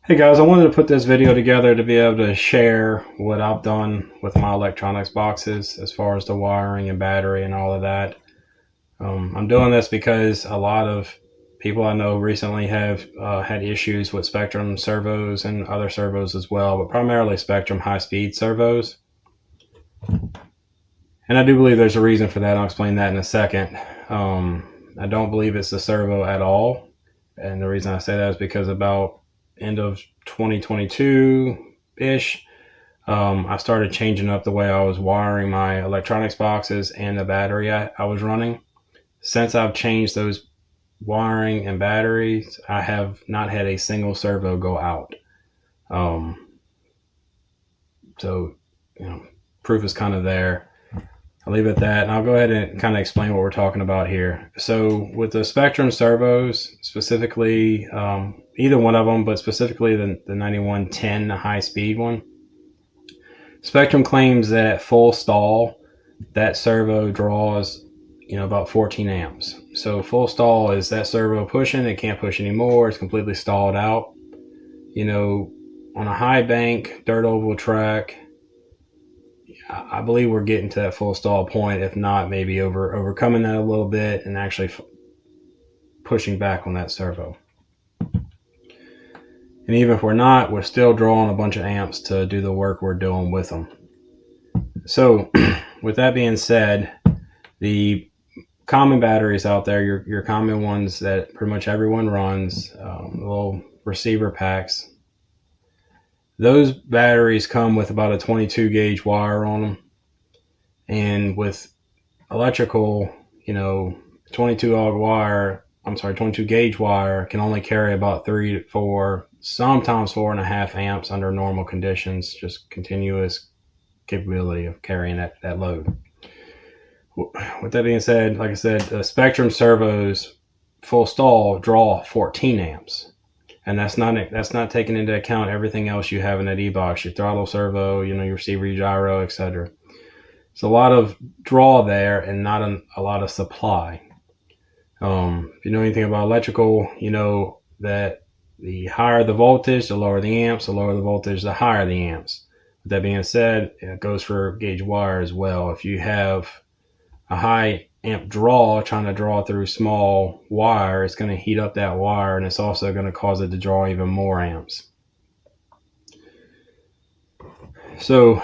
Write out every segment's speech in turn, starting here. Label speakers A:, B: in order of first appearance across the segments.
A: Hey guys, I wanted to put this video together to be able to share what I've done with my electronics boxes as far as the wiring and battery and all of that. I'm doing this because a lot of people I know recently have had issues with Spectrum servos and other servos as well, but primarily Spectrum high-speed servos. And I do believe there's a reason for that. I'll explain that in a second. I don't believe it's the servo at all. And the reason I say that is because about end of 2022-ish, I started changing up the way I was wiring my electronics boxes and the battery I was running. Since I've changed those wiring and batteries, I have not had a single servo go out. Um, so, proof is kind of there. I'll leave it at that, and I'll go ahead and kind of explain what we're talking about here. So with the Spectrum servos, specifically, either one of them, but specifically the 9110, the high-speed one, Spectrum claims that at full stall, that servo draws, about 14 amps. So full stall is that servo pushing, it can't push anymore, it's completely stalled out. On a high bank, dirt oval track, I believe we're getting to that full stall point, if not maybe overcoming that a little bit and actually pushing back on that servo. And even if we're not, we're still drawing a bunch of amps to do the work we're doing with them. So with that being said, the common batteries out there, your common ones that pretty much everyone runs, little receiver packs, those batteries come with about a 22 gauge wire on them. And with electrical, 22 gauge wire can only carry about 3 to 4, sometimes 4.5 amps under normal conditions, just continuous capability of carrying that load. With that being said, like I said, the Spectrum servos full stall draw 14 amps. And that's not taking into account everything else you have in that e-box, your throttle servo, your receiver, your gyro, etc. It's a lot of draw there and not a lot of supply. If you know anything about electrical, you know that the higher the voltage, the lower the amps, the lower the voltage, the higher the amps. With that being said, it goes for gauge wire as well. If you have a high amp draw trying to draw through small wire, it's going to heat up that wire, and it's also going to cause it to draw even more amps. So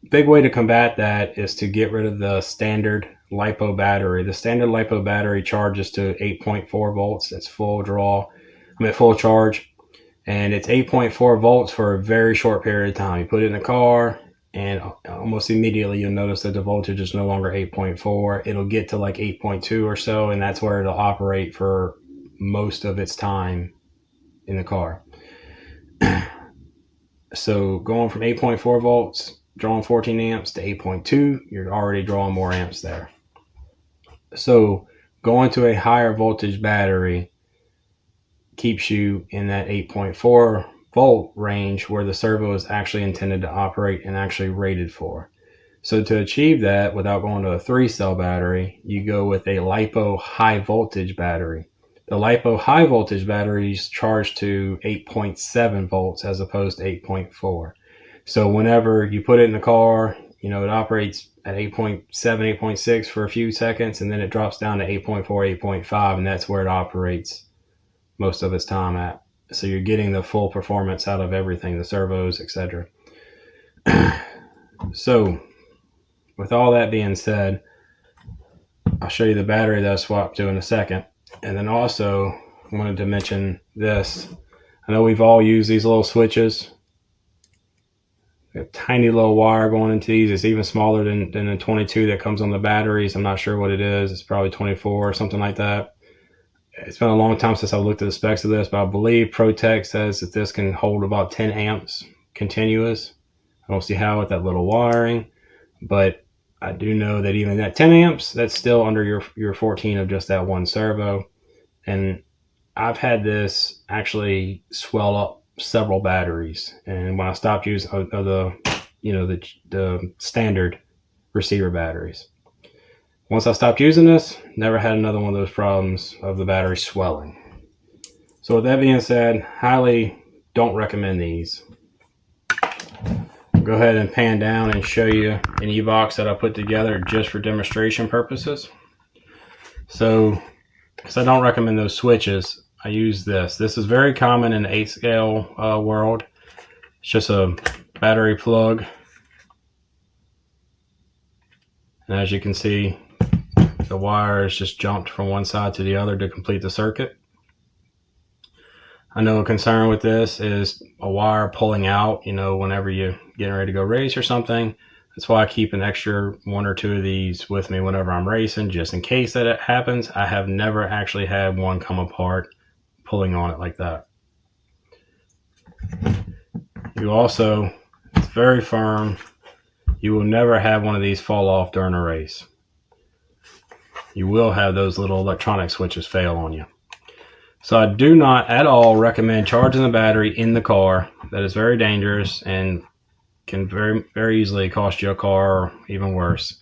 A: big way to combat that is to get rid of the standard LiPo battery. The standard LiPo battery charges to 8.4 volts. That's full charge, and it's 8.4 volts for a very short period of time. You put it in the car, and almost immediately you'll notice that the voltage is no longer 8.4. It'll get to like 8.2 or so, and that's where it'll operate for most of its time in the car. So going from 8.4 volts, drawing 14 amps to 8.2, you're already drawing more amps there. So going to a higher voltage battery keeps you in that 8.4 volt range where the servo is actually intended to operate and actually rated for. So to achieve that without going to a 3-cell battery, you go with a LiPo high voltage battery. The LiPo high voltage batteries charge to 8.7 volts as opposed to 8.4. So whenever you put it in the car, it operates at 8.7, 8.6 for a few seconds, and then it drops down to 8.4, 8.5, and that's where it operates most of its time at. So you're getting the full performance out of everything, the servos, etc. So with all that being said, I'll show you the battery that I swapped to in a second. And then also I wanted to mention this. I know we've all used these little switches. A tiny little wire going into these. It's even smaller than the 22 that comes on the batteries. I'm not sure what it is. It's probably 24 or something like that. It's been a long time since I looked at the specs of this, but I believe ProTech says that this can hold about 10 amps continuous. I don't see how with that little wiring, but I do know that even that 10 amps, that's still under your 14 of just that one servo. And I've had this actually swell up several batteries. And when I stopped using the standard receiver batteries, once I stopped using this, never had another one of those problems of the battery swelling. So with that being said, highly don't recommend these. Go ahead and pan down and show you an e-box that I put together just for demonstration purposes. So, because I don't recommend those switches, I use this. This is very common in the 8 scale world. It's just a battery plug. And as you can see, the wire is just jumped from one side to the other to complete the circuit. I know a concern with this is a wire pulling out, whenever you're getting ready to go race or something. That's why I keep an extra 1 or 2 of these with me whenever I'm racing, just in case that it happens. I have never actually had one come apart pulling on it like that. You also, it's very firm. You will never have one of these fall off during a race. You will have those little electronic switches fail on you. So I do not at all recommend charging the battery in the car. That is very dangerous and can very, very easily cost you a car, or even worse.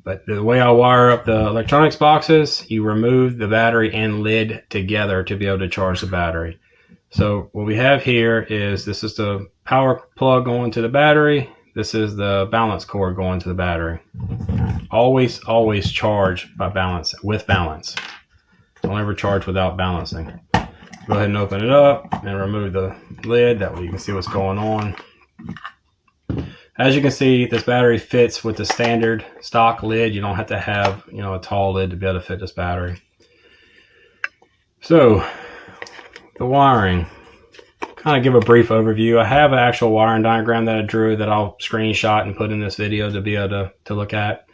A: But the way I wire up the electronics boxes, you remove the battery and lid together to be able to charge the battery. So what we have here is, this is the power plug going to the battery. This is the balance cord going to the battery. Always charge by balance, with balance. Don't ever charge without balancing. Go ahead and open it up and remove the lid. That way you can see what's going on. As you can see, this battery fits with the standard stock lid. You don't have to have, a tall lid to be able to fit this battery. So, the wiring. Kind of give a brief overview. I have an actual wiring diagram that I drew that I'll screenshot and put in this video to be able to look at.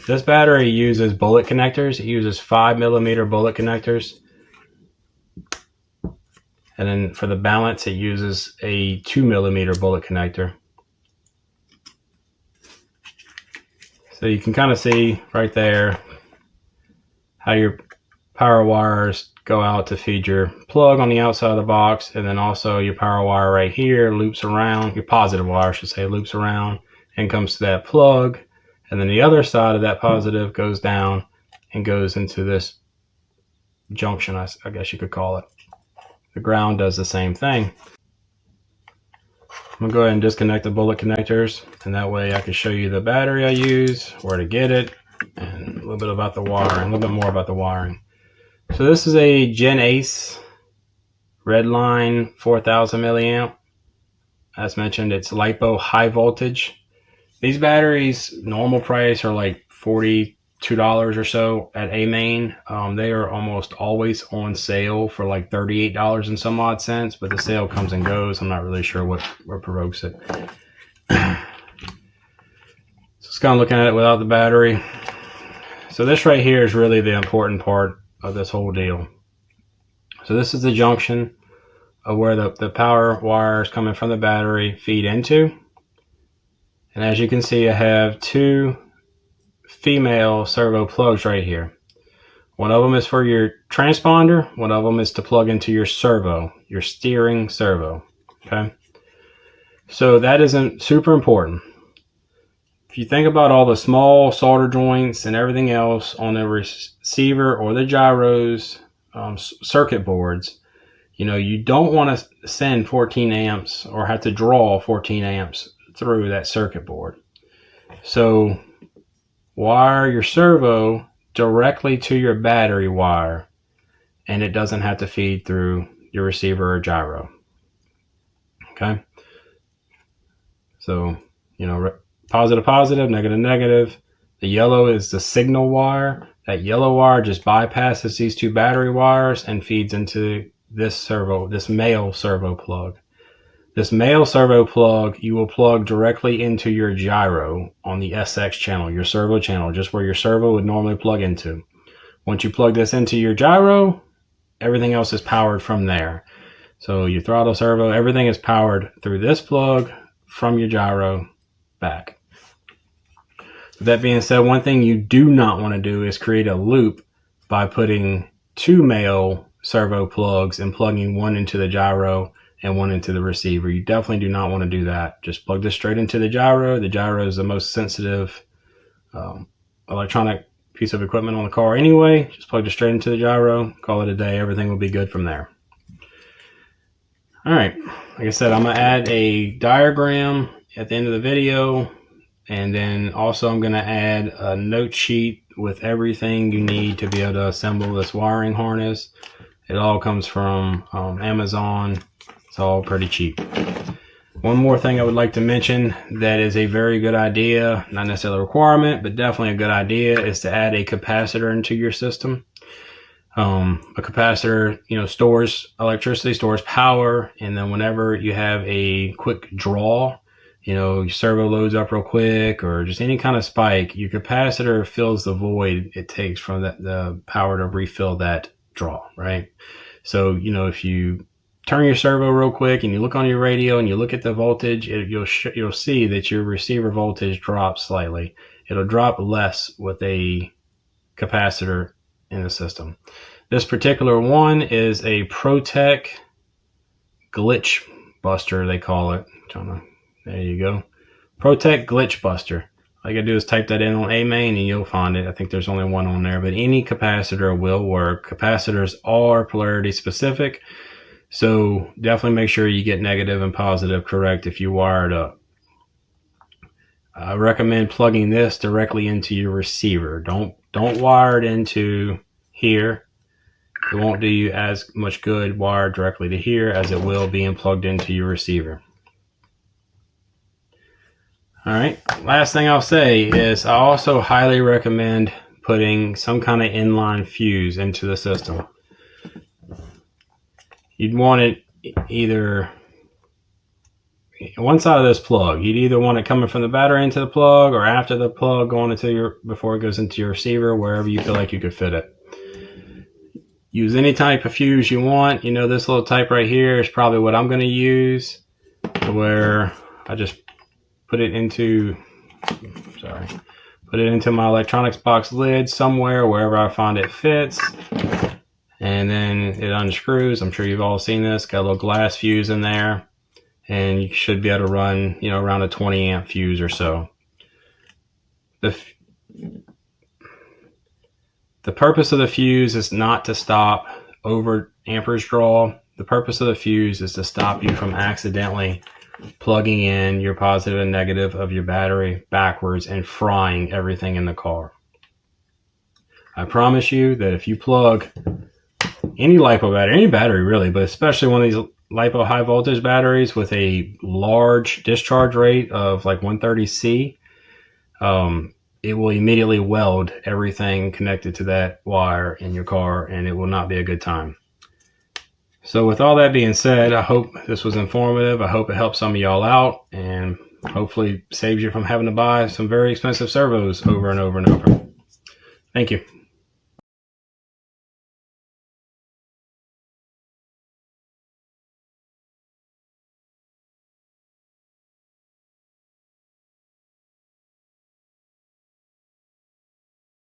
A: This battery uses bullet connectors. It uses 5mm bullet connectors. And then for the balance, it uses a 2mm bullet connector. So you can kind of see right there how your power wires go out to feed your plug on the outside of the box, and then also your power wire right here loops around, your positive wire I should say, loops around and comes to that plug, and then the other side of that positive goes down and goes into this junction, I guess you could call it. The ground does the same thing. I'm going to go ahead and disconnect the bullet connectors, and that way I can show you the battery I use, where to get it, and a little bit about the wiring, a little bit more about the wiring. So this is a Gen Ace Redline 4000 milliamp. As mentioned, it's LiPo high voltage. These batteries, normal price, are like $42 or so at A-Main. They are almost always on sale for like $38 and some odd cents, but the sale comes and goes. I'm not really sure what provokes it. Just kind of looking at it without the battery. So this right here is really the important part of this whole deal. So this is the junction of where the power wires coming from the battery feed into. And as you can see, I have 2 female servo plugs right here. One of them is for your transponder, one of them is to plug into your servo, your steering servo. Okay, so that isn't super important. If you think about all the small solder joints and everything else on the receiver or the gyros circuit boards, you don't want to send 14 amps or have to draw 14 amps through that circuit board. So wire your servo directly to your battery wire, and it doesn't have to feed through your receiver or gyro. Okay, so positive positive, negative negative. The yellow is the signal wire. That yellow wire just bypasses these 2 battery wires and feeds into this servo, this male servo plug. This male servo plug you will plug directly into your gyro on the SX channel, your servo channel, just where your servo would normally plug into. Once you plug this into your gyro, everything else is powered from there. So your throttle, servo, everything is powered through this plug from your gyro back. With that being said, one thing you do not want to do is create a loop by putting 2 male servo plugs and plugging one into the gyro and one into the receiver. You definitely do not want to do that. Just plug this straight into the gyro. The gyro is the most sensitive electronic piece of equipment on the car anyway. Just plug it straight into the gyro, call it a day. Everything will be good from there. All right, like I said, I'm gonna add a diagram at the end of the video, and then also I'm gonna add a note sheet with everything you need to be able to assemble this wiring harness. It all comes from Amazon. It's all pretty cheap. One more thing I would like to mention that is a very good idea, not necessarily a requirement, but definitely a good idea, is to add a capacitor into your system. A capacitor, stores electricity, stores power, and then whenever you have a quick draw, your servo loads up real quick, or just any kind of spike, your capacitor fills the void it takes from the power to refill that draw, right? So, if you turn your servo real quick and you look on your radio and you look at the voltage, you'll see that your receiver voltage drops slightly. It'll drop less with a capacitor in the system. This particular one is a ProTech glitch buster, they call it. There you go. ProTech glitch buster. All you gotta do is type that in on AMain and you'll find it. I think there's only one on there, but any capacitor will work. Capacitors are polarity specific, so definitely make sure you get negative and positive correct if you wire it up. I recommend plugging this directly into your receiver. Don't wire it into here. It won't do you as much good wired directly to here as it will being plugged into your receiver. All right, last thing I'll say is I also highly recommend putting some kind of inline fuse into the system. You'd want it either one side of this plug. You'd either want it coming from the battery into the plug or after the plug going into before it goes into your receiver, wherever you feel like you could fit it. Use any type of fuse you want. This little type right here is probably what I'm going to use, where I just put it into my electronics box lid somewhere, wherever I find it fits, and then it unscrews. I'm sure you've all seen this. Got a little glass fuse in there, and you should be able to run around a 20 amp fuse or so. The purpose of the fuse is not to stop over amperage draw. The purpose of the fuse is to stop you from accidentally plugging in your positive and negative of your battery backwards and frying everything in the car. I promise you that if you plug any LiPo battery, any battery really, but especially one of these LiPo high voltage batteries with a large discharge rate of like 130C, it will immediately weld everything connected to that wire in your car, and it will not be a good time. So with all that being said, I hope this was informative. I hope it helps some of y'all out and hopefully saves you from having to buy some very expensive servos over and over and over. Thank you.